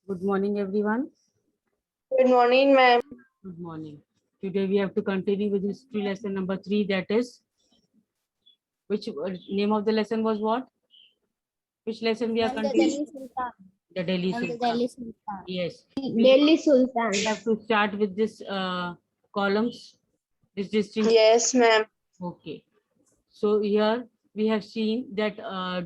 Good morning, everyone. Good morning, ma'am. Good morning. Today we have to continue with history lesson number 3. That is, which name of the lesson was what? Which lesson we are And the continuing? Delhi Sultan. The Delhi And the Sultan. Delhi Sultan. Yes. Delhi Sultan. We have to start with this columns. This distinct. Yes, ma'am. Okay. So here we have seen that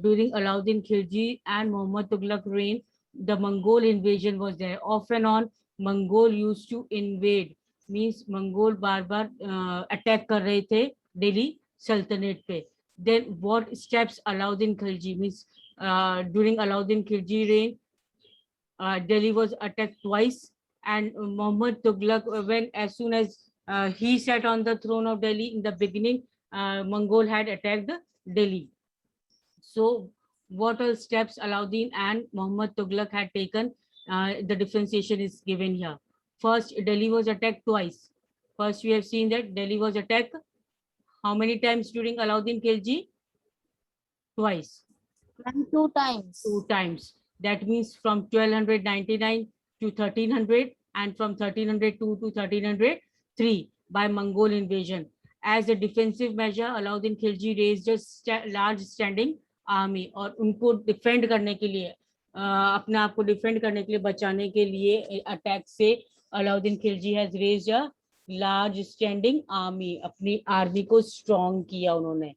during Alauddin Khilji and Muhammad Tughlaq reign, the Mongol invasion was there. Off and on, Mongol used to invade. Means Mongol bar bar attack कर रहे थे Delhi Sultanate पे. Then what steps Alauddin Khilji means during Alauddin Khilji reign, Delhi was attacked twice, and Muhammad Tughlaq, when as soon as he sat on the throne of Delhi in the beginning, Mongol had attacked Delhi. So, what all steps Alauddin and Muhammad Tughlaq had taken? The differentiation is given here. First, Delhi was attacked twice. First, we have seen that Delhi was attacked how many times during Alauddin Khilji? Twice. And 2 times. 2 times. That means from 1299 to 1300 and from 1302 to 1303 by Mongol invasion. As a defensive measure, Alauddin Khilji raised a large standing army और उनको defend करने के लिए अपने आप को defend करने के लिए बचाने के लिए अटैक से Alauddin Khilji has raised a large standing army अपनी आर्मी को स्ट्रॉन्ग किया उन्होंने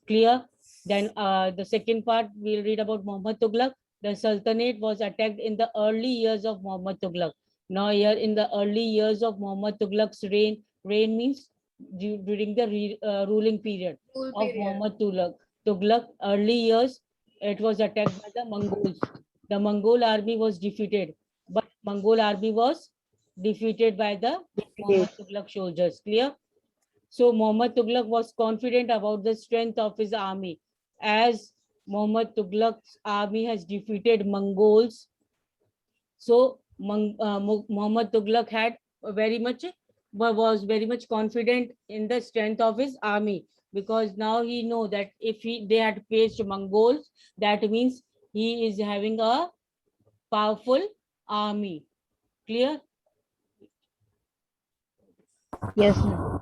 clear. Then the second part we'll read about Muhammad Tughlaq. The Sultanate was attacked in the early years of Muhammad Tughlaq. Now here in the early years of Muhammad Tughlaq's reign means during the ruling period of Muhammad Tughlaq, early years, it was attacked by the Mongols. The Mongol army was defeated, but Mongol army was defeated by the Muhammad Tughlaq soldiers. Clear? So Muhammad Tughlaq was confident about the strength of his army. As Muhammad Tughlaq's army has defeated Mongols, so Muhammad Tughlaq had was very much confident in the strength of his army, because now he know that if they had faced Mongols, that means he is having a powerful army. Clear? Yes, ma'am.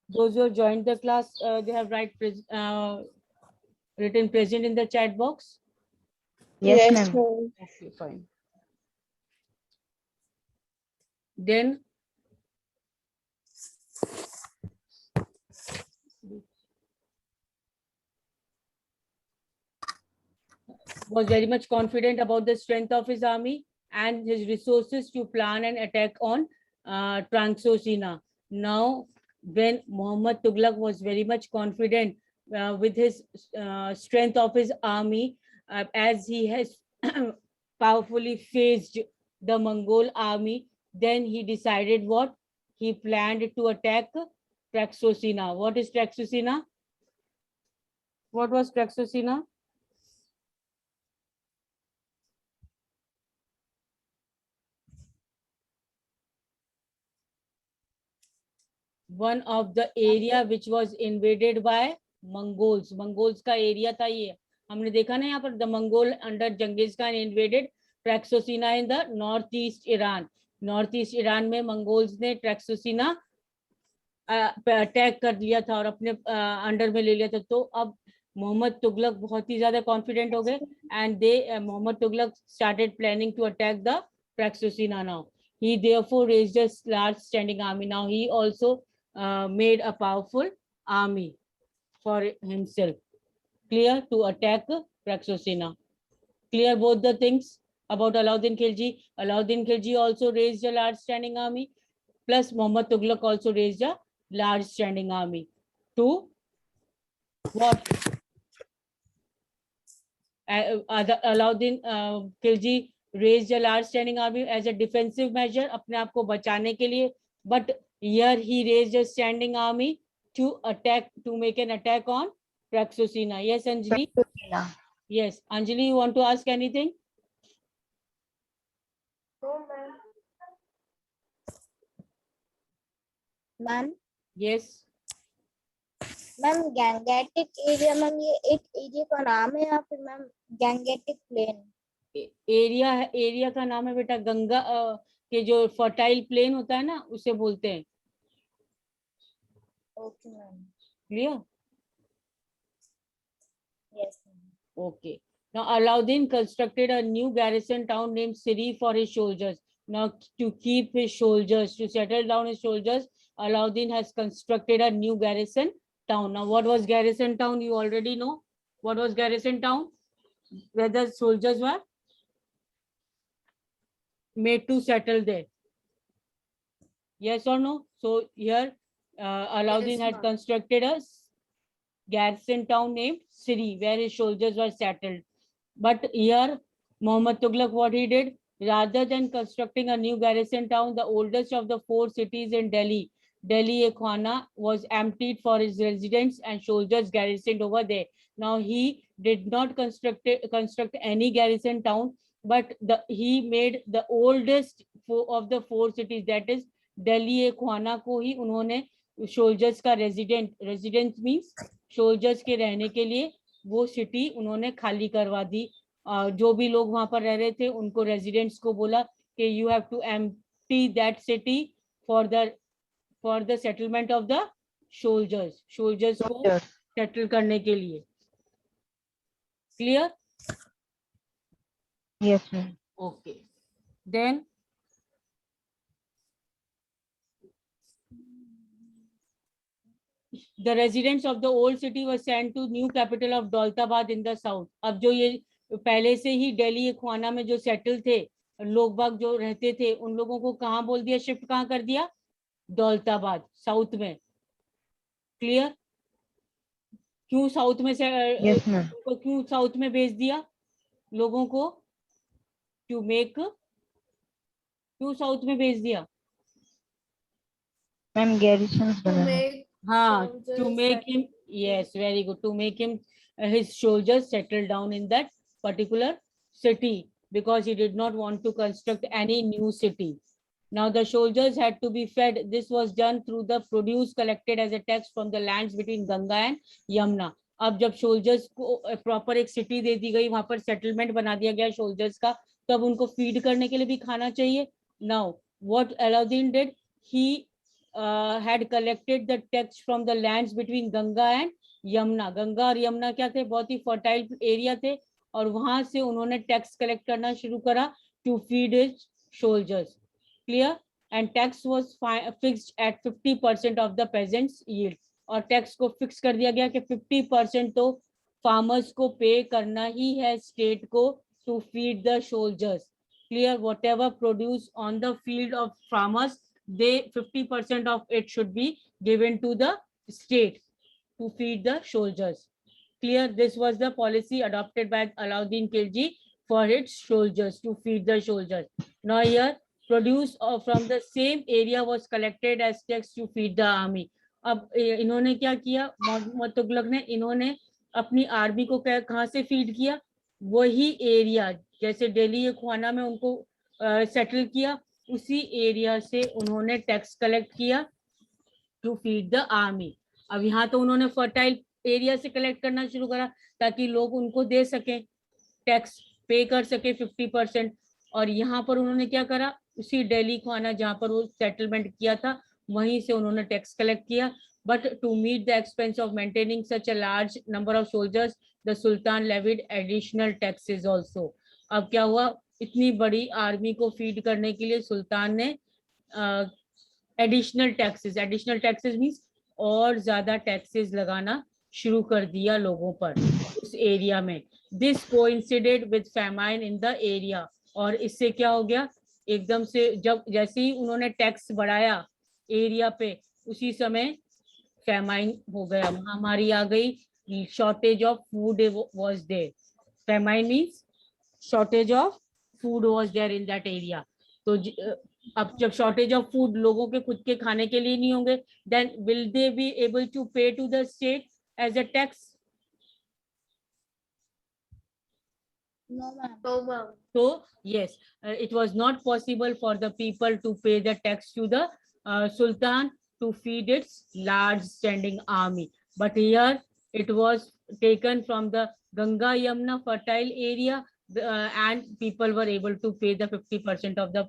Those who have joined the class, they have written present in the chat box. Yes, Yes, ma'am. ma'am. Okay, fine. Then was very much confident about the strength of his army and his resources to plan an attack on Transoxina. Now, when Muhammad Tughlaq was very much confident with his strength of his army, as he has powerfully faced the Mongol army, then he decided what? He planned to attack Traxosina. What is Traxosina? What was Traxosina? One of the area which was invaded by Mongols. Mongols का area था ये. हमने देखा ना यहाँ पर the Mongol under Genghis Khan invaded Traxosina in the northeast Iran. Northeast Iran में Mongols ने Traxosina अटैक कर लिया था और अपने अंडर में ले लिया था. तो अब मोहम्मद तुगलक बहुत ही ज्यादा कॉन्फिडेंट हो गए and they Mohammad Tughlaq started planning to attack the Traxosina now. He therefore raised a large standing army. Now he also made a powerful army for himself. Clear? To attack Traxosina. Clear both the things about Alauddin Khilji. Alauddin Khilji also raised a large standing army. Plus Muhammad Tughlaq also raised a large standing army to what? Alauddin Khilji raised a large standing army as a defensive measure अपने आप को बचाने के लिए, but here he raised a standing army to make an attack on Traxosina. Yes, Anjali? Yes, Anjali, you want to ask anything? No, ma'am. Ma'am, Yes. Ma'am Gangetic area, ma'am ये एक area का नाम है या फिर ma'am Gangetic plane? Area है, area का नाम है बेटा गंगा के जो फर्टाइल प्लेन होता है ना उसे बोलते हैं। Okay ma'am. Clear? Yes. Okay. Now Alauddin constructed a new garrison town named Siri for his soldiers. Now to keep his soldiers, to settle down his soldiers, Alauddin has constructed a new garrison town. Now what was garrison town? You already know. What was garrison town? Where the soldiers were made to settle there. Yes or no? So here Alauddin had constructed a garrison town named Siri, where his soldiers were settled. But here, Muhammad Tughlaq, what he did, rather than constructing a new garrison town, the oldest of the 4 cities in Delhi, Delhi-e-Khwana, was emptied for his residents and soldiers garrisoned over there. Now he did not construct any garrison town, but he made the oldest of the 4 cities, that is Delhi-e-Khwana को ही उन्होंने soldiers का resident means soldiers के रहने के लिए वो city उन्होंने खाली करवा दी। जो भी लोग वहां पर रह रहे थे उनको रेजिडेंट्स को बोला कि you have to empty that city for the settlement of the soldiers को सेटल करने के लिए। Clear? Yes ma'am. Okay, then the residents of the old city were sent to new capital of Daulatabad in the south. अब जो ये पहले से ही दिल्ली ख्वाना में जो सेटल थे लोग बाग जो रहते थे उन लोगों को कहाँ बोल दिया, शिफ्ट कहाँ कर दिया? दौलताबाद, साउथ में। क्लियर? क्यों साउथ में से यस मैम। क्यों साउथ में भेज दिया लोगों को? टू मेक, क्यों साउथ में भेज दिया? मैम गैरिसन्स बनाना। हाँ, to make him, yes, very good, to make him his soldiers settle down in that particular city because he did not want to construct any new city. Now the soldiers had to be fed. This was done through the produce collected as a tax from the lands between Ganga and Yamuna. अब जब soldiers को proper एक city दे दी गई, वहां पर settlement बना दिया गया सोल्जर्स का, तो अब उनको फीड करने के लिए भी खाना चाहिए। Now what Alauddin did, he had collected the tax from the lands between Ganga and Yamuna. Ganga और यमुना क्या थे? बहुत ही फर्टाइल एरिया थे और वहां से उन्होंने टैक्स कलेक्ट करना शुरू करा to feed his soldiers. Clear? And tax was fixed at 50% of the peasants yield. और टैक्स को फिक्स कर दिया गया कि 50% तो फार्मर्स को पे करना ही है स्टेट को to feed the soldiers. Clear? Whatever produce on the field of farmers, they 50% of it should be given to the state to feed the soldiers. Clear? This was the policy adopted by Alauddin Khilji for its soldiers, to feed the soldiers. Now here produce from the same area was collected as tax to feed the army. अब इन्होंने क्या किया, मोहम्मद तुगलक ने, इन्होंने अपनी army को कहाँ से फीड किया? वही एरिया जैसे दिल्ली ख्वाना में उनको सेटल किया, उसी एरिया से उन्होंने टैक्स कलेक्ट किया टू फीड द आर्मी। अब यहाँ तो उन्होंने फर्टाइल एरिया से कलेक्ट करना शुरू करा ताकि लोग उनको दे सके, टैक्स पे कर सके 50%। और यहाँ पर उन्होंने क्या करा, उसी दिल्ली ख्वाना जहाँ पर वो सेटलमेंट किया था वहीं से उन्होंने टैक्स कलेक्ट किया। But to meet the expense of maintaining such a large number of soldiers, the sultan levied additional taxes also. अब क्या हुआ, इतनी बड़ी आर्मी को फीड करने के लिए सुल्तान ने एडिशनल टैक्सेस मींस और ज्यादा टैक्सेस लगाना शुरू कर दिया लोगों पर उस एरिया में। This coincided with famine in the area. और इससे क्या हो गया, एकदम से जब जैसे ही उन्होंने टैक्स बढ़ाया एरिया पे, उसी समय फैमाइन हो गया, महामारी आ गई, shortage of food was there. Famine means shortage of food was there in that area. तो अब जब शॉर्टेज ऑफ फूड, लोगों के खुद के खाने के लिए नहीं होंगे, then will they be able to pay to the state as a tax? No ma'am. No, ma'am. So yes, it was not possible for the people to pay the tax to the Sultan to feed its large standing army. but here it was taken from the Ganga Yamuna fertile area, and people were able to pay the 50% of the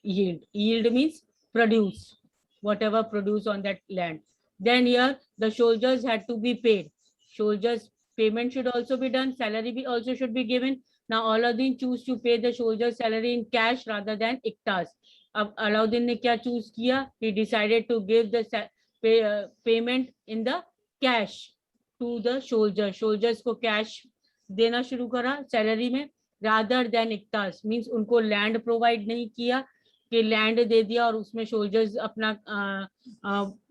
yield. Yield means produce, whatever produce on that land. Then here the soldiers had to be paid. Soldiers payment should also be done, salary be also should be given. Now Alauddin choose to pay the soldiers salary in cash rather than iktas. अब अलाउद्दीन ने क्या choose किया? He decided to give the payment in the cash to the soldiers. Soldiers को cash देना शुरू करा salary में, rather than iktas, means उनको land provide नहीं किया कि लैंड दे दिया और उसमें सोल्जर्स अपना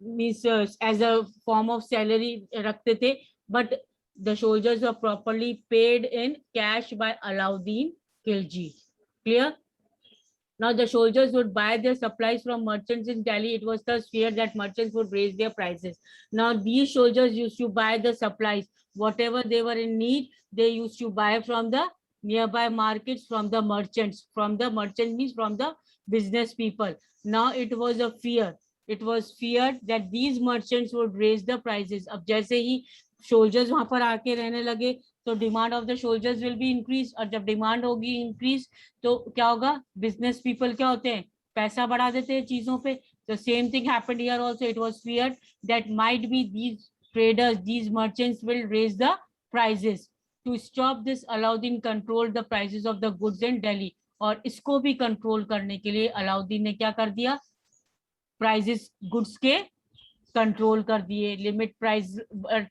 means as a form of salary रखते थे, but the soldiers are properly paid in cash by Alauddin Khilji. Clear? Now the soldiers would buy their supplies from merchants in Delhi. It was thus feared that merchants would raise their prices. Now these soldiers used to buy the supplies, whatever they were in need, they used to buy from the nearby markets, from the merchants. From the merchant means from the business people. Now it was a fear. It was feared that these merchants would raise the prices. अब जैसे ही soldiers वहां पर आके रहने लगे तो demand of the soldiers will be increase, और जब डिमांड होगी इंक्रीज तो क्या होगा? बिजनेस पीपल क्या होते हैं? पैसा बढ़ा देते हैं चीजों पे. The same thing happened here also. It was feared that might be these traders, these merchants will raise the prices. To stop this, Alauddin controlled the prices of the goods in Delhi. और इसको भी control करने के लिए अलाउद्दीन ने क्या कर दिया? प्राइजेस गुड्स के कंट्रोल कर दिए, लिमिट प्राइस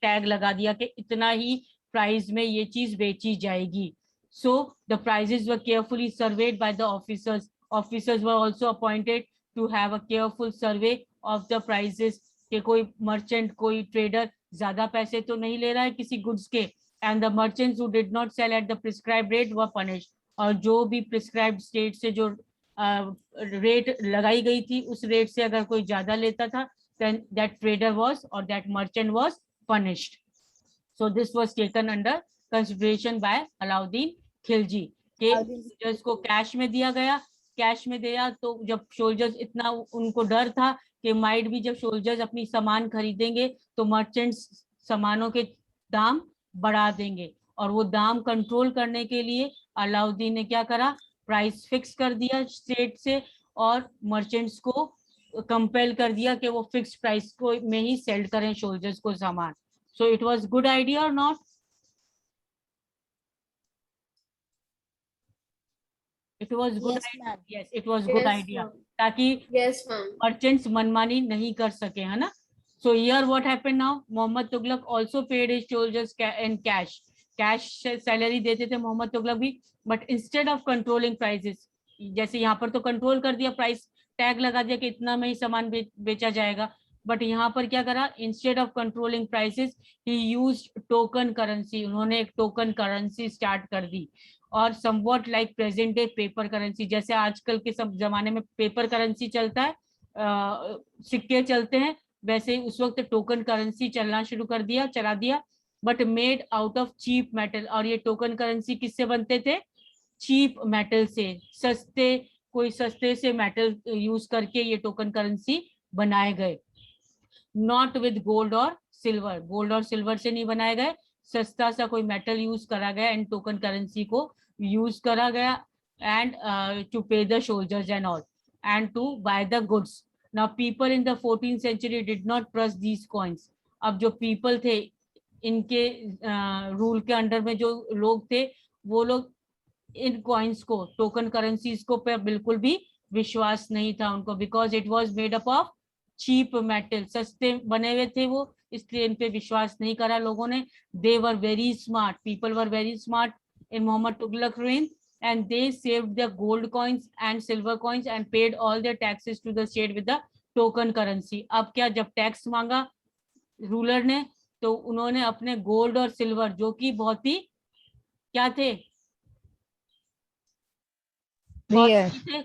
टैग लगा दिया कि इतना ही प्राइस में ये चीज बेची जाएगी. So the prices were carefully surveyed by the officers. Officers were also appointed to have a careful survey of the prices कि कोई मर्चेंट, कोई ट्रेडर ज्यादा पैसे तो नहीं ले रहा है किसी गुड्स के. And the merchants who did not sell at the prescribed rate were punished. और जो भी प्रिस्क्राइब्ड स्टेट से जो रेट लगाई गई थी उस रेट से अगर कोई ज्यादा लेता था, then that trader was or that merchant was punished. So this was taken under consideration by Alauddin Khilji. के सोल्जर्स को कैश में दिया गया. कैश में दिया तो जब सोल्जर्स, इतना उनको डर था कि माइट भी जब सोल्जर्स अपनी सामान खरीदेंगे तो मर्चेंट्स सामानों के दाम बढ़ा देंगे, और वो दाम कंट्रोल करने के लिए अलाउद्दीन ने क्या करा? प्राइस फिक्स कर दिया स्टेट से, और मर्चेंट्स को कंपेल कर दिया कि वो फिक्स प्राइस को में ही सेल करें सोल्जर्स को सामान. So it was good idea और not? It was good. Yes, it was good idea, ताकि मर्चेंट्स मनमानी नहीं कर सके, है ना. So here what happened now? Mohammad Tughlaq also paid his soldiers in cash. Cash salary देते थे मोहम्मद तुगलक भी, but instead of controlling prices, जैसे यहाँ पर तो कंट्रोल कर दिया, प्राइस टैग लगा दिया कि इतना में ही सामान बेचा जाएगा, बट यहाँ पर क्या करा? Instead of controlling prices he used token currency. उन्होंने एक टोकन करेंसी स्टार्ट कर दी, और somewhat like present day paper currency. जैसे आजकल के सब जमाने में पेपर करेंसी चलता है, सिक्के चलते हैं, वैसे ही उस वक्त टोकन करेंसी चलना शुरू कर दिया, चला दिया, but made out of cheap metal. और ये टोकन करेंसी किससे बनते थे? चीप मेटल से, सस्ते, कोई सस्ते से मेटल यूज करके ये टोकन करेंसी बनाए गए. नॉट विद गोल्ड और सिल्वर. गोल्ड और सिल्वर से नहीं बनाए गए, सस्ता सा कोई मेटल यूज करा गया एंड टोकन करेंसी को यूज करा गया, and to pay the soldiers and all, and to buy the goods. Now people in the 14th century did not trust these coins. अब जो people थे, इनके रूल के अंडर में जो लोग थे, वो लोग इन कॉइन्स को, टोकन करेंसीज को पे बिल्कुल भी विश्वास नहीं था उनको, because it was made up of cheap metal. सस्ते बने हुए थे वो, इसलिए इन पे विश्वास नहीं करा लोगों ने. They were very smart, people were very smart in Muhammad Tughlaq reign, and they saved their gold coins and silver coins and paid all their taxes to the state with the token currency. अब क्या, जब tax मांगा ruler ने तो उन्होंने अपने gold और silver, जो कि बहुत ही क्या थे,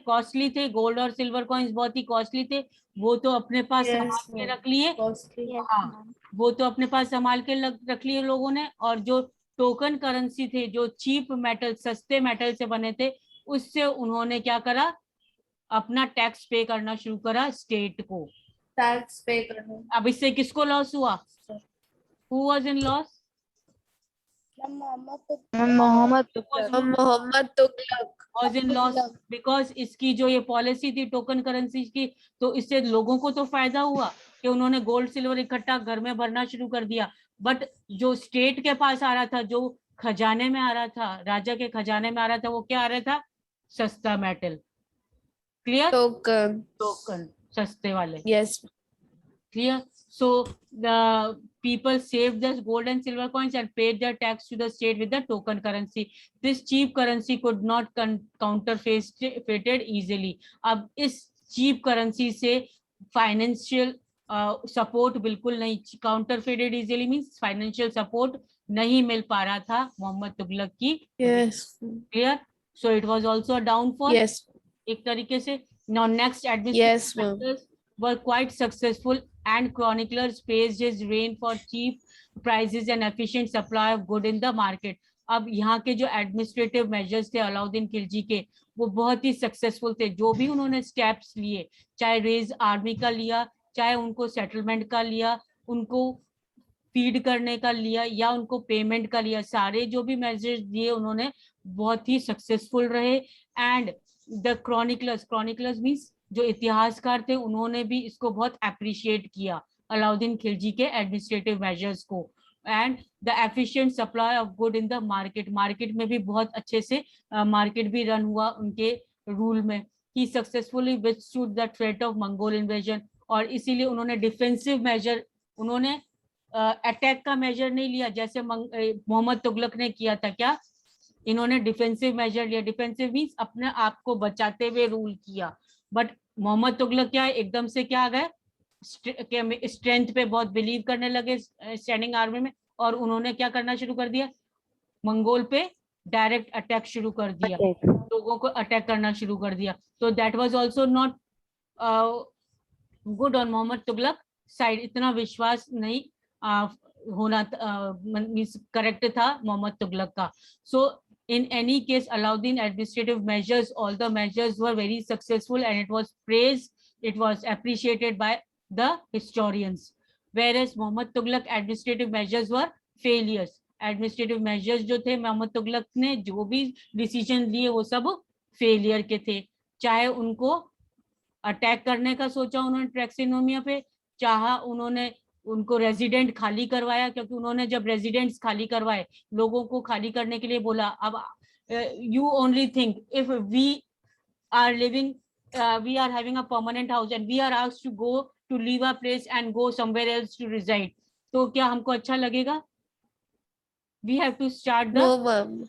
कॉस्टली थे, गोल्ड और सिल्वर कॉइन्स बहुत ही कॉस्टली थे, वो तो अपने पास संभाल के रख लिए. हाँ, वो तो अपने पास संभाल के रख लिए लोगों ने. और जो टोकन करेंसी थे, जो चीप मेटल, सस्ते मेटल से बने थे, उससे उन्होंने क्या करा? अपना टैक्स पे करना शुरू करा स्टेट को, टैक्स पे करना. अब इससे किसको लॉस हुआ? Who was in loss? Mohammed Muhammad Tughlaq. Was in loss because इसकी जो ये पॉलिसी थी टोकन करेंसी की, तो इससे लोगों को तो फायदा हुआ कि उन्होंने गोल्ड सिल्वर इकट्ठा घर में भरना शुरू कर दिया, बट जो स्टेट के पास आ रहा था, जो खजाने में आ रहा था, राजा के खजाने में आ रहा था, वो क्या आ रहा था? सस्ता मेटल। क्लियर? Token. टोकन सस्ते वाले। Yes. Clear? So the people saved the gold and silver coins and paid their tax to the state with the token currency. This cheap currency could not counterfeited easily. अब इस cheap currency से financial support बिल्कुल नहीं, counterfeited easily means financial support नहीं मिल पा रहा था मोहम्मद तुगलक की। Yes. Clear? So it was also a downfall. Yes. एक तरीके से। Now next Yes, administrative ma'am. measures were quite successful and chroniclers praised his reign for cheap prices and efficient supply of good in the market. अब यहाँ के जो administrative measures थे अलाउद्दीन खिलजी के, वो बहुत ही सक्सेसफुल थे। जो भी उन्होंने स्टेप्स लिए, चाहे रेज आर्मी का लिया, चाहे उनको सेटलमेंट का लिया, उनको फीड करने का लिया, या उनको पेमेंट का लिया, सारे जो भी मेजर्स दिए उन्होंने बहुत ही सक्सेसफुल रहे। एंड द क्रॉनिकलर्स मीन्स जो इतिहासकार थे, उन्होंने भी इसको बहुत अप्रिशिएट किया अलाउद्दीन खिलजी के एडमिनिस्ट्रेटिव मेजर्स को। And the efficient supply of good in the market में भी बहुत अच्छे से मार्केट भी रन हुआ उनके रूल में। He successfully withstood the threat of Mongol invasion, और इसीलिए उन्होंने डिफेंसिव मेजर, उन्होंने अटैक का मेजर नहीं लिया जैसे मोहम्मद तुगलक ने किया था। क्या इन्होंने डिफेंसिव मेजर लिया? डिफेंसिव मींस अपने आप को बचाते हुए रूल किया। बट मोहम्मद तुगलक क्या है, एकदम से क्या आ गए, स्ट्रेंथ पे बहुत बिलीव करने लगे स्टैंडिंग आर्मी में, और उन्होंने क्या करना शुरू कर दिया, मंगोल पे डायरेक्ट अटैक शुरू कर दिया, लोगों को अटैक करना शुरू कर दिया। तो that was also not good on Mohammad Tughlaq side. इतना विश्वास नहीं होना मींस करेक्ट था मोहम्मद तुगलक का। सो in any case, Alauddin administrative measures, all the measures were very successful and it was praised, it was appreciated by the historians, whereas Muhammad Tughlaq administrative measures were failures. Administrative measures जो थे मोहम्मद तुगलक ने जो भी decision लिए वो सब failure के थे। चाहे उनको अटैक करने का सोचा उन्होंने ट्रैक्सिनोमिया पे, चाहे उन्होंने उनको रेजिडेंट खाली करवाया, क्योंकि उन्होंने जब रेजिडेंट्स खाली करवाए, लोगों को खाली करने के लिए बोला, अब you only think if we are living, we are having a permanent house and we are asked to go to leave a place and go somewhere else to reside, तो क्या हमको अच्छा लगेगा? We have to start the,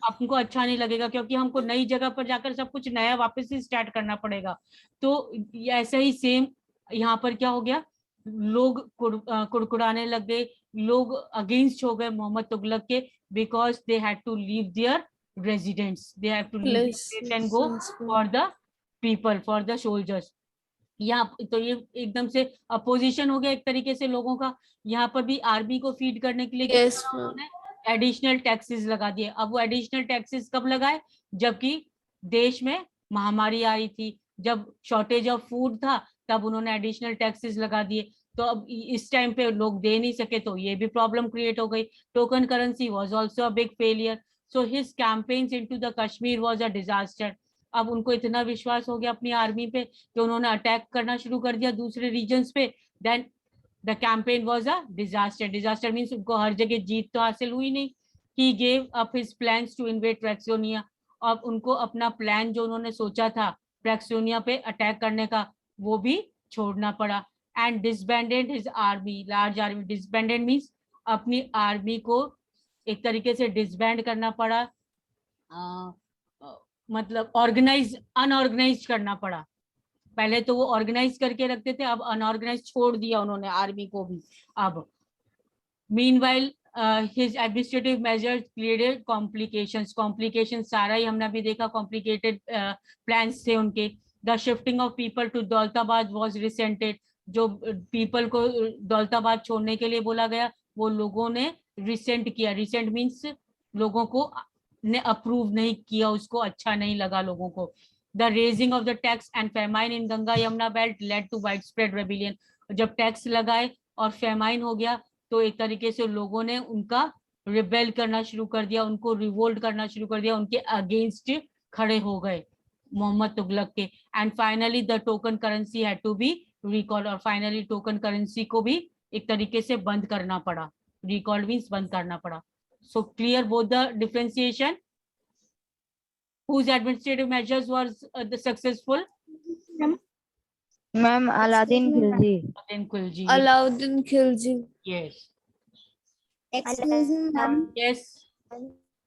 हमको अच्छा नहीं लगेगा, क्योंकि हमको नई जगह पर जाकर सब कुछ नया वापस से स्टार्ट करना पड़ेगा। तो ऐसा ही सेम यहाँ पर क्या हो गया, लोग कुड़कुड़ाने लग गए, लोग अगेंस्ट हो गए मोहम्मद तुगलक के, because they had to leave their residents, they have to leave and go for the people, for the soldiers. यहाँ तो ये एकदम से अपोजिशन हो गया एक तरीके से लोगों का। यहाँ पर भी आर्मी को फीड करने के लिए उन्होंने एडिशनल टैक्सेस लगा दिए। अब वो एडिशनल टैक्सेस कब लगाए? जबकि देश में महामारी आ रही थी, जब शॉर्टेज ऑफ फूड था, तब उन्होंने एडिशनल टैक्सेस लगा दिए। तो अब इस टाइम पे लोग दे नहीं सके, तो ये भी प्रॉब्लम क्रिएट हो गई। Token currency was also a big failure, so his campaigns into the Kashmir was a disaster. अब उनको इतना विश्वास हो गया अपनी आर्मी पे कि उन्होंने अटैक करना शुरू कर दिया दूसरे रीजन्स पे, then the campaign was a disaster. Disaster means उनको हर जगह जीत तो हासिल हुई नहीं। He gave up his plans to invade Transoxiana, अब उनको अपना प्लान जो उन्होंने सोचा था ट्रैक्सोनिया पे अटैक करने का, वो भी छोड़ना पड़ा। And disbanded his army, large army. Disbanded means अपनी आर्मी को एक तरीके से डिसबैंड करना पड़ा, मतलब ऑर्गेनाइज अनऑर्गेनाइज करना पड़ा। पहले तो वो ऑर्गेनाइज करके रखते थे, अब अनऑर्गेनाइज छोड़ दिया उन्होंने आर्मी को भी। अब meanwhile his administrative measures created complications सारा ही हमने अभी देखा, complicated plans थे उनके। The shifting of people to Daulatabad was resented, जो people को दौलताबाद छोड़ने के लिए बोला गया, वो लोगों ने रिसेंट किया। रिसेंट मीन्स लोगों को ने अप्रूव नहीं किया, उसको अच्छा नहीं लगा लोगों को। The raising of the tax and famine in Ganga Yamuna belt led to widespread rebellion, जब टैक्स लगाए और फेमाइन हो गया तो एक तरीके से लोगों ने उनका रिबेल करना शुरू कर दिया, उनको रिवोल्ट करना शुरू कर दिया, उनके अगेंस्ट खड़े हो गए मोहम्मद तुगलक के। And finally the token currency had to be recalled, और फाइनली टोकन करेंसी को भी एक तरीके से बंद करना पड़ा। रिकॉल्ड मींस बंद करना पड़ा। So clear both the differentiation. Whose administrative measures was the successful? Ma'am Aladdin Khilji. Then Khilji. Alauddin Khilji. Yes. Excuse me, ma'am. Yes.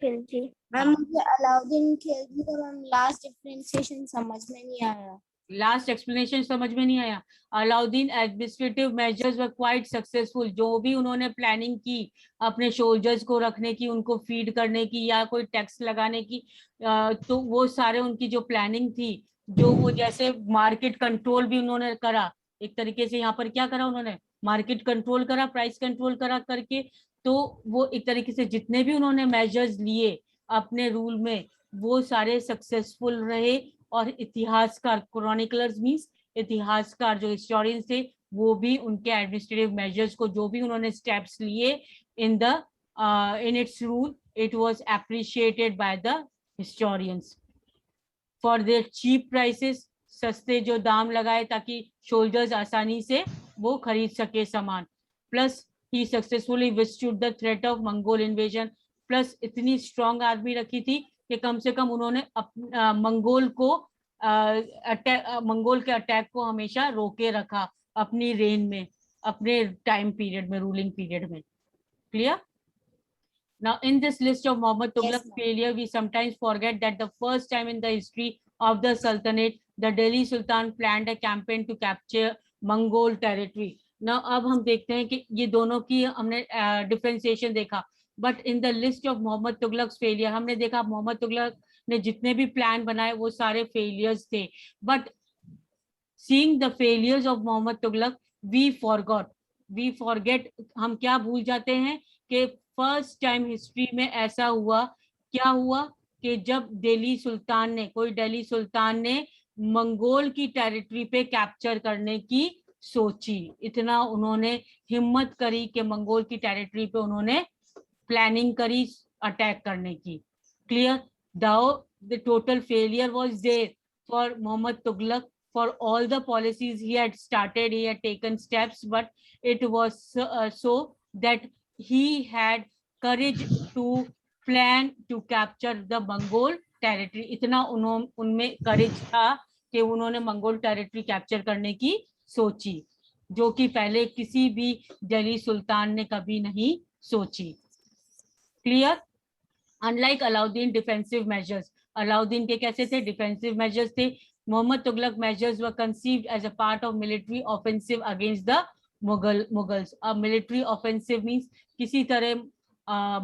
Khilji ma'am, मुझे अलाउद्दीन खिलजी का मैम लास्ट डिफरेंशिएशन समझ में नहीं आया। लास्ट एक्सप्लेनेशन समझ में नहीं आया। Alauddin administrative measures were quite successful. जो भी उन्होंने प्लानिंग की अपने सोल्जर्स को रखने की, उनको फीड करने की या कोई टैक्स लगाने की, तो वो सारे उनकी जो प्लानिंग थी, जो वो जैसे मार्केट कंट्रोल भी उन्होंने करा एक तरीके से। यहाँ पर क्या करा उन्होंने? मार्केट कंट्रोल करा, प्राइस कंट्रोल करा करके। तो वो एक तरीके से जितने भी उन्होंने मेजर्स लिए अपने रूल में, वो सारे सक्सेसफुल रहे। और इतिहासकार, क्रॉनिकलर्स मींस इतिहासकार, जो हिस्टोरियंस थे, वो भी उनके एडमिनिस्ट्रेटिव मेजर्स को, जो भी उन्होंने स्टेप्स लिए in the in its rule, it was appreciated by the historians for their cheap prices. सस्ते जो दाम लगाए ताकि सोल्जर्स आसानी से वो खरीद सके सामान। Plus he successfully withstood the threat of Mongol invasion. Plus इतनी स्ट्रॉन्ग आर्मी रखी थी कि कम से कम उन्होंने मंगोल के अटैक को हमेशा रोके रखा अपनी रेन में, अपने टाइम पीरियड में, रूलिंग पीरियड में। Clear? Now, in this list of Muhammad Tughlaq's ma'am. failure, we sometimes forget that the first time in the history of the Sultanate, the Delhi Sultan planned a campaign to capture Mongol territory. Now, अब हम देखते हैं कि ये दोनों की हमने differentiation देखा, but in the list of Mohammad Tughlaq's failure हमने देखा मोहम्मद तुगलक ने जितने भी प्लान बनाए वो सारे फेलियर्स थे। But seeing the failures of Mohammad Tughlaq, we forget, हम क्या भूल जाते हैं कि फर्स्ट टाइम हिस्ट्री में ऐसा हुआ, क्या हुआ कि जब दिल्ली सुल्तान ने मंगोल की टेरिटरी पे कैप्चर करने की सोची। इतना उन्होंने हिम्मत करी कि मंगोल की टेरिटरी पे उन्होंने प्लानिंग करी अटैक करने की। Clear? The total failure was there for Mohammad Tughlaq for all the policies he had started, he had taken steps, but it was so that he had courage to plan to capture the Mongol territory. इतना उनमें courage था कि उन्होंने Mongol territory capture करने की सोची, जो कि पहले किसी भी दिल्ली सुल्तान ने कभी नहीं सोची। Clear? Unlike Alauddin defensive measures, Alauddin के कैसे थे? डिफेंसिव मेजर्स थे। Muhammad Tughlaq measures were conceived as a part of military offensive against the Mughals. A military offensive means किसी तरह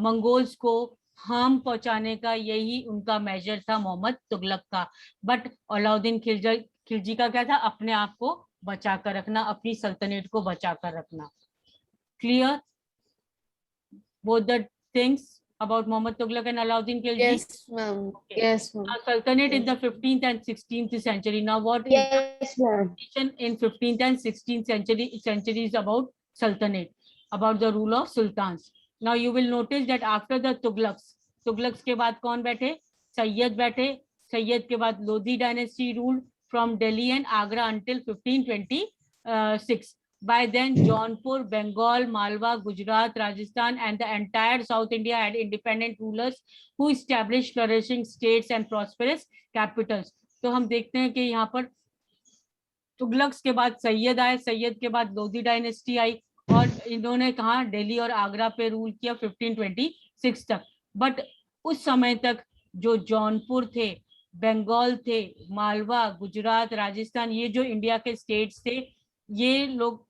मंगोल्स को हार्म पहुंचाने का यही उनका मेजर था मोहम्मद तुगलक का। बट अलाउद्दीन खिलजी का क्या था? अपने आप को बचा कर रखना, अपनी सल्तनत को बचा कर रखना। Clear both the things about Muhammad Tughlaq and Alauddin Khilji? Yes, ma'am. Okay. Yes, ma'am. Now, Sultanate in the 15th and 16th century. Now, what is Yes, ma'am. in 15th and 16th centuries about Sultanate, about the rule of sultans. Now, you will notice that after the Tughlaqs के बाद कौन बैठे? सैयद बैठे। सैयद के बाद Lodhi dynasty ruled from Delhi and Agra until 1526. By then, Jaunpur, Bengal, Malwa, Gujarat, Rajasthan, and the entire South India had independent rulers who established flourishing states and prosperous capitals. तो हम देखते हैं कि यहाँ पर तुगलक्स के बाद सैयद आए, सैयद के बाद लोधी डायनेस्टी आई, और इन्होंने कहा दिल्ली और आगरा पे रूल किया 1526 तक। बट उस समय तक जो जौनपुर थे, बंगाल थे, मालवा, गुजरात, राजस्थान, ये जो इंडिया के स्टेट्स थे, ये लोग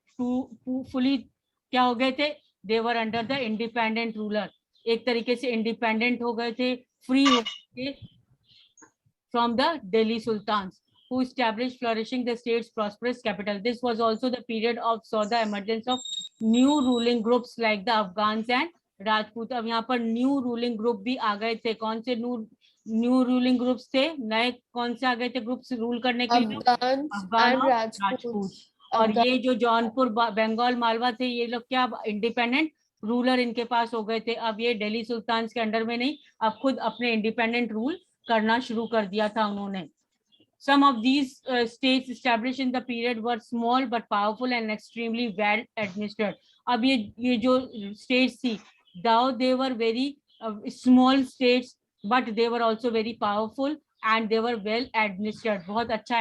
फुली क्या हो गए थे? They were under the independent ruler. एक तरीके से इंडिपेंडेंट हो गए थे, फ्री हो गए from the Delhi sultans who established flourishing the state's prosperous capital. This was also the period of saw the emergence of new ruling groups like the Afghans and Rajput. अब यहाँ पर न्यू रूलिंग ग्रुप भी आ गए थे। कौन से new ruling groups थे? नए कौन से आ गए थे ग्रुप्स रूल करने के लिए? अफगान और राजपूत। और ये जो जौनपुर, बंगाल, मालवा थे, ये लोग क्या इंडिपेंडेंट रूलर इनके पास हो गए थे। अब ये दिल्ली सुल्तान के अंडर में नहीं, अब खुद अपने इंडिपेंडेंट रूल करना शुरू कर दिया था उन्होंने। Some of these states established in the period were small but powerful and extremely well administered. अब ये जो states थी, though they were very small states, but they were also very powerful and they were well administered. बहुत अच्छा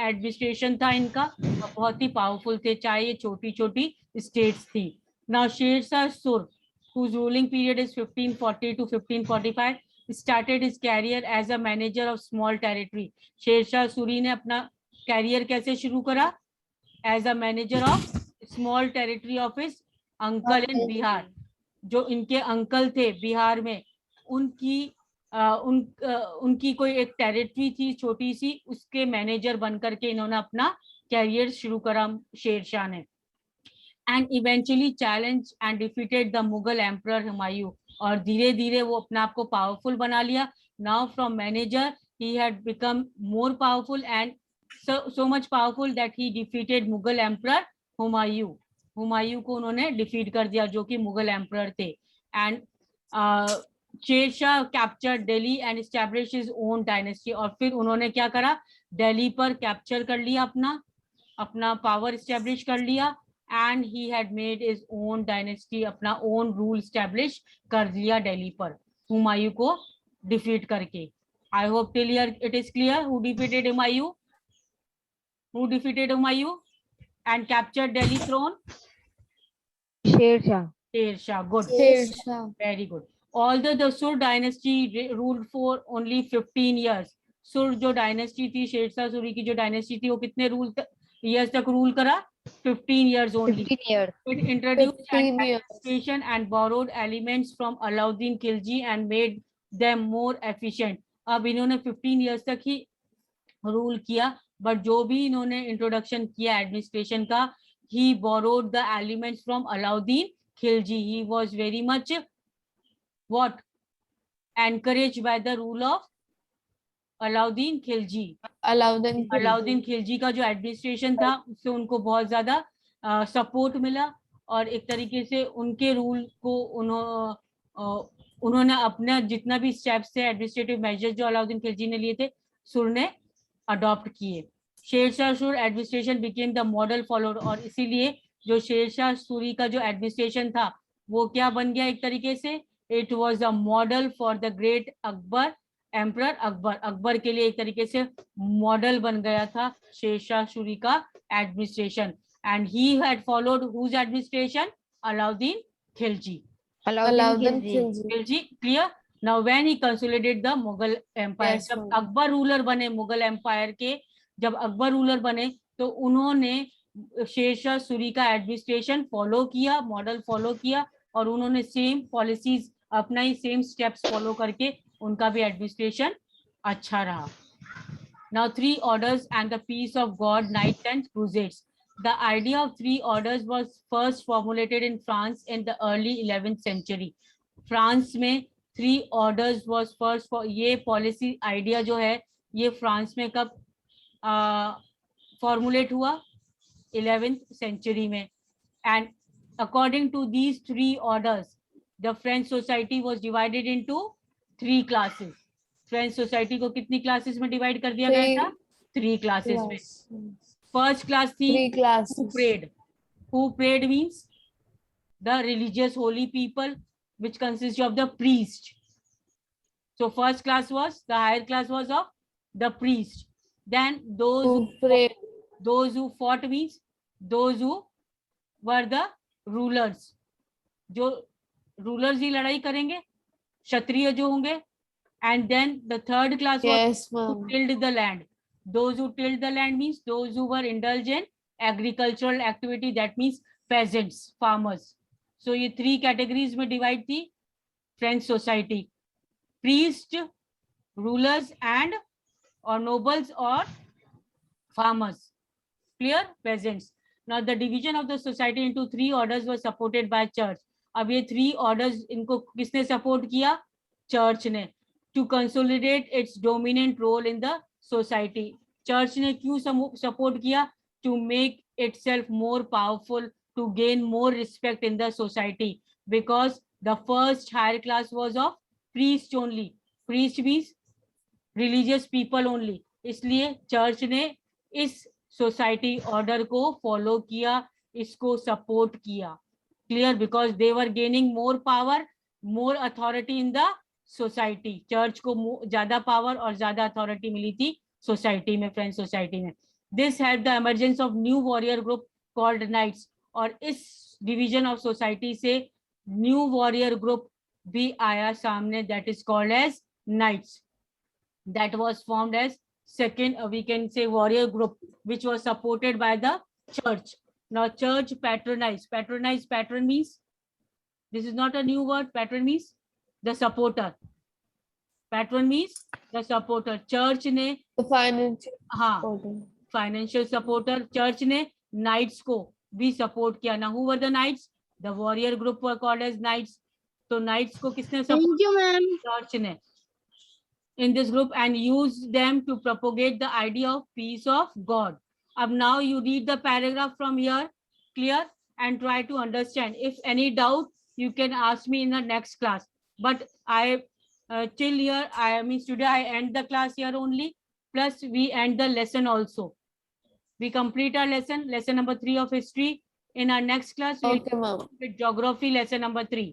administration था इनका और बहुत ही powerful थे, चाहे ये छोटी-छोटी states थी. Now Sher Sur, whose ruling period is 1540 to 1545, started his career as a manager of small territory. Sher Shah Suri ने अपना कैरियर कैसे शुरू करा? As a manager of small territory of his uncle in Bihar. जो इनके अंकल थे बिहार में, उनकी कोई एक टेरिटरी थी छोटी सी, उसके मैनेजर बन करके इन्होंने अपना कैरियर शुरू करा शेरशाह ने. And eventually challenge and defeated the Mughal emperor Humayun. और धीरे धीरे वो अपने आप को पावरफुल बना लिया. Now from manager he had become more powerful and so much powerful that he defeated Mughal emperor Humayun. Humayun को उन्होंने defeat कर दिया जो कि मुगल emperor थे. And Sher captured Delhi and established his own dynasty. और फिर उन्होंने क्या करा? दिल्ली पर कैप्चर कर लिया, अपना पावर establish कर लिया. And he had made his own dynasty, अपना own rule establish कर लिया दिल्ली पर हुमायूं को defeat करके. I hope till here it is clear who defeated Humayun. Who defeated Humayun and captured Delhi throne? Sher Shah. Sher Shah. Good. Sher. Very good. Although the Sur dynasty ruled for only 15 years. Sur जो dynasty थी, शेरशाह सूरी की जो dynasty थी, वो कितने years तक rule करा? 15 years only. 15 years. It introduced 15 years. administration and borrowed elements from Alauddin Khilji and made them more efficient. अब इन्होंने 15 years तक ही रूल किया, बट जो भी इन्होंने इंट्रोडक्शन किया एडमिनिस्ट्रेशन का, he borrowed the elements from Alauddin Khilji. He was very much what encouraged by the rule of Alauddin Khilji. Alauddin Khilji का जो एडमिनिस्ट्रेशन था उससे उनको बहुत ज्यादा सपोर्ट मिला और एक तरीके से उनके रूल को उन्होंने अपना जितना भी स्टेप्स थे, एडमिनिस्ट्रेटिव मेजर्स जो अलाउद्दीन खिलजी ने लिए थे, सुर ने अडॉप्ट किए. शेरशाह सुर administration became the model followed. और इसीलिए जो शेरशाह सूरी का जो एडमिनिस्ट्रेशन था वो क्या बन गया एक तरीके से? It was a model for the great Akbar, emperor Akbar. Akbar के लिए एक तरीके से मॉडल बन गया था शेरशाह सूरी का administration. And he had followed whose administration? Alauddin Khilji. Alauddin Khilji. Clear? Now when he consolidated the Mughal empire, Yes, जब ma'am. अकबर रूलर बने मुगल एम्पायर के, जब अकबर रूलर बने तो उन्होंने शेरशाह सूरी का एडमिनिस्ट्रेशन फॉलो किया, मॉडल फॉलो किया और उन्होंने सेम पॉलिसीज अपना ही सेम स्टेप्स फॉलो करके उनका भी एडमिनिस्ट्रेशन अच्छा रहा. Now 3 orders and the peace of God, Knights and Crusades. The idea of 3 orders was first formulated in France in the early 11th century. France में 3 orders was first for ये policy idea जो है ये France में कब formulate हुआ? 11th century में. And according to these 3 orders, the French society was divided into 3 classes. French society को कितनी क्लासेस में डिवाइड कर दिया गया था? 3 क्लासेस में. फर्स्ट क्लास थी who prayed. Who prayed means the religious holy people, which consists of the priest. So first class was, the higher class was of the priest. Then those who fought means those who were the rulers. जो rulers ही लड़ाई करेंगे, क्षत्रिय जो होंगे. And then the third class was who tilled the land. Those who tilled the land means those who were indulged in agricultural activity, that means peasants, farmers. So ये 3 categories में divide थी French society. Priest, rulers and or nobles or farmers. Clear? Peasants. Now the division of the society into 3 orders was supported by church. अब ये 3 orders इनको किसने support किया? Church ने. To consolidate its dominant role in the society. Church ने क्यों support किया? To make itself more powerful to gain more respect in the society, because the first higher class was of priest only. Priest means religious people only. इसलिए church ने इस society order को follow किया, इसको support किया. Clear? Because they were gaining more power, more authority in the society. Church को ज्यादा power और ज्यादा अथॉरिटी मिली थी सोसाइटी में, फ्रेंच सोसाइटी में. This help the emergence of new warrior group called knights. और इस डिवीजन ऑफ सोसाइटी से न्यू वॉरियर ग्रुप भी आया सामने, that is called as knights. That was formed as second, we can say, warrior group, which was supported by the church. Now church patronize. Patron means, this is not a new word. Patron means the supporter. Patron means the supporter. Church ने financial supporter. Church ने knights को भी support किया. Now who were the knights? The warrior group were called as knights. तो knights को किसने support? Thank you, ma'am. Church ने in this group, and use them to propagate the idea of peace of God. Now you read the paragraph from here, clear, and try to understand. If any doubt, you can ask me in the next class. But I till here, I mean today I end the class here only, plus we end the lesson also. We complete our lesson number 3 of history. In our next class, we Okay, ma'am. with geography lesson number 3.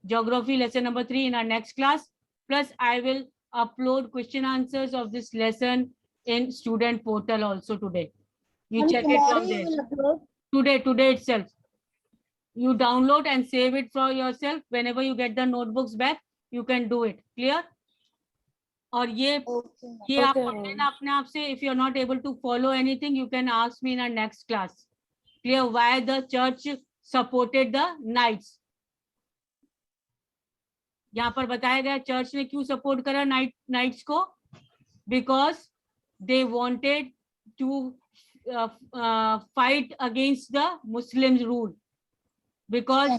Geography lesson number 3 in our next class. Plus I will upload question answers of this lesson in student portal also today. You And check it tomorrow from you there. will upload. Today itself. You download and save it for yourself. Whenever you get the notebooks back, you can do it. Clear? और ये आप Okay, पढ़ लेना अपने आप से. If you are not able to follow anything, you can ask me in our next class. Clear? Why the church supported the knights? यहाँ पर बताया गया चर्च ने क्यों सपोर्ट करा नाइट्स को. Because they wanted to fight against the Muslims rule. Because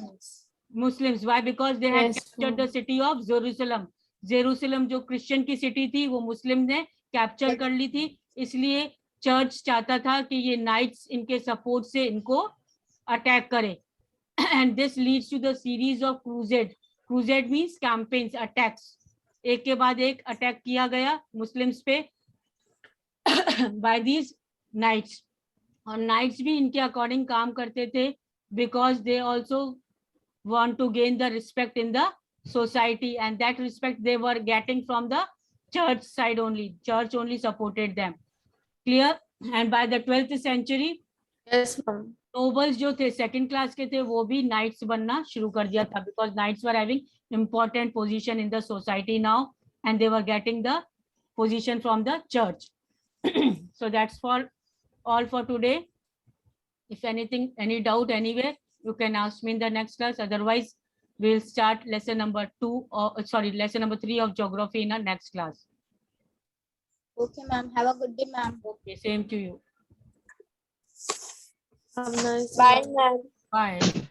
Muslims, why? Because they had captured the city of Jerusalem. Jerusalem जो Christian की सिटी थी, वो मुस्लिम ने कैप्चर कर ली थी. इसलिए चर्च चाहता था कि ये नाइट्स इनके सपोर्ट से इनको अटैक करे. And this leads to the series of crusade. Crusade means campaigns, attacks. एक के बाद एक अटैक किया गया मुस्लिम्स पे बाय दीज नाइट्स. और नाइट्स भी इनके अकॉर्डिंग काम करते थे, because they also want to gain the respect in the society, and that respect they were getting from the church side only. Church only supported them. Clear? And by the 12th century, Yes, ma'am. nobles जो थे second class के थे, वो भी knights बनना शुरू कर दिया था, because knights were having important position in the society now, and they were getting the position from the church. So that's for all for today. If anything, any doubt anywhere, you can ask me in the next class. Otherwise, we'll start lesson number 2, or lesson number 3 of geography in our next class. Okay, ma'am. Have a good day, ma'am. Okay, same to you. Have a nice Bye, day. ma'am. Bye.